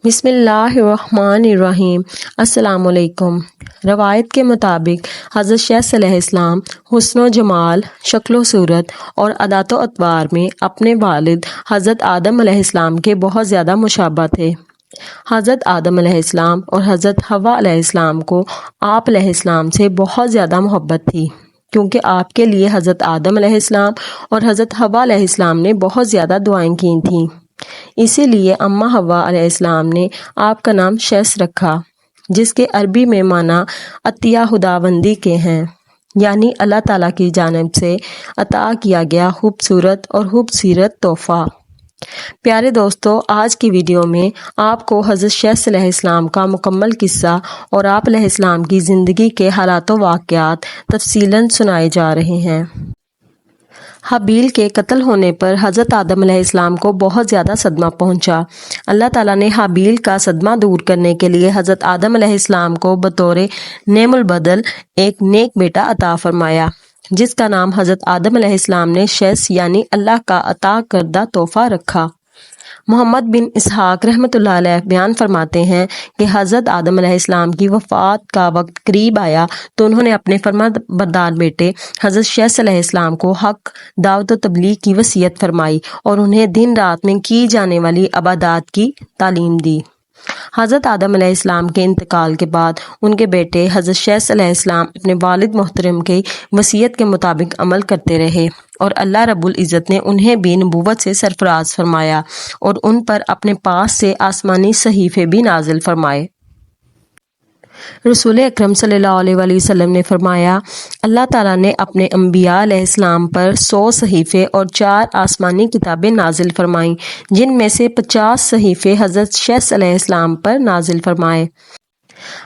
بسم اللہ الرحمن الرحیم۔ السلام علیکم۔ روایت کے مطابق حضرت شیخ علیہ السلام حسن و جمال، شکل و صورت اور عادات و اطوار میں اپنے والد حضرت آدم علیہ السلام کے بہت زیادہ مشابہ تھے۔ حضرت آدم علیہ السلام اور حضرت حوا علیہ السلام کو آپ علیہ السلام سے بہت زیادہ محبت تھی، کیونکہ آپ کے لیے حضرت آدم علیہ السلام اور حضرت حوا علیہ السلام نے بہت زیادہ دعائیں کی تھیں۔ اسی لیے اماں حوا علیہ السلام نے آپ کا نام شیخ رکھا، جس کے عربی میں معنی عطیہ خداوندی کے ہیں، یعنی اللہ تعالیٰ کی جانب سے عطا کیا گیا خوبصورت اور خوبصورت تحفہ۔ پیارے دوستو، آج کی ویڈیو میں آپ کو حضرت شیخ علیہ السلام کا مکمل قصہ اور آپ علیہ السلام کی زندگی کے حالات و واقعات تفصیلاً سنائے جا رہے ہیں۔ حابیل کے قتل ہونے پر حضرت آدم علیہ السلام کو بہت زیادہ صدمہ پہنچا۔ اللہ تعالیٰ نے حابیل کا صدمہ دور کرنے کے لیے حضرت آدم علیہ السلام کو بطور نعم البدل ایک نیک بیٹا عطا فرمایا، جس کا نام حضرت آدم علیہ السلام نے شیخ یعنی اللہ کا عطا کردہ تحفہ رکھا۔ محمد بن اسحاق رحمۃ اللہ علیہ بیان فرماتے ہیں کہ حضرت آدم علیہ السلام کی وفات کا وقت قریب آیا تو انہوں نے اپنے فرمانبردار بیٹے حضرت شیخ علیہ السلام کو حق، دعوت و تبلیغ کی وصیت فرمائی اور انہیں دن رات میں کی جانے والی عبادات کی تعلیم دی۔ حضرت آدم علیہ السلام کے انتقال کے بعد ان کے بیٹے حضرت شیخ علیہ السلام اپنے والد محترم کی وصیت کے مطابق عمل کرتے رہے اور اللہ رب العزت نے انہیں بھی نبوت سے سرفراز فرمایا اور ان پر اپنے پاس سے آسمانی صحیفے بھی نازل فرمائے۔ رسول اکرم صلی اللہ علیہ وآلہ وسلم نے فرمایا، اللہ تعالیٰ نے اپنے انبیاء علیہ السلام پر 100 صحیفے اور 4 آسمانی کتابیں نازل فرمائیں، جن میں سے 50 صحیفے حضرت شیخ علیہ السلام پر نازل فرمائے۔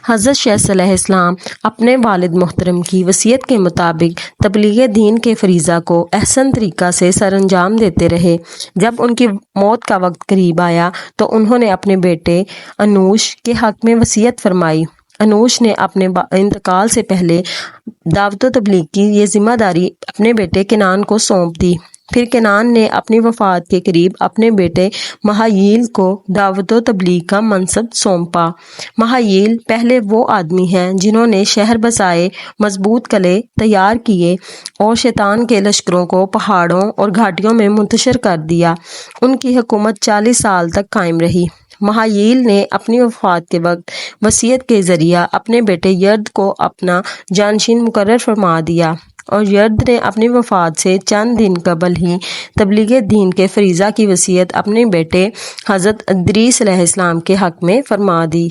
حضرت شیخ علیہ السلام اپنے والد محترم کی وصیت کے مطابق تبلیغ دین کے فریضہ کو احسن طریقہ سے سر انجام دیتے رہے۔ جب ان کی موت کا وقت قریب آیا تو انہوں نے اپنے بیٹے انوش کے حق میں وصیت فرمائی۔ انوش نے اپنے انتقال سے پہلے دعوت و تبلیغ کی یہ ذمہ داری اپنے بیٹے کنان کو سونپ دی۔ پھر کنان نے اپنی وفات کے قریب اپنے بیٹے مہاییل کو دعوت و تبلیغ کا منصب سونپا۔ مہاییل پہلے وہ آدمی ہیں جنہوں نے شہر بسائے، مضبوط قلعے تیار کیے اور شیطان کے لشکروں کو پہاڑوں اور گھاٹیوں میں منتشر کر دیا۔ ان کی حکومت 40 سال تک قائم رہی۔ مہاییل نے اپنی وفات کے وقت وصیت کے ذریعہ اپنے بیٹے یرد کو اپنا جانشین مقرر فرما دیا اور یرد نے اپنی وفات سے چند دن قبل ہی تبلیغ دین کے فریضہ کی وصیت اپنے بیٹے حضرت ادریس علیہ السلام کے حق میں فرما دی۔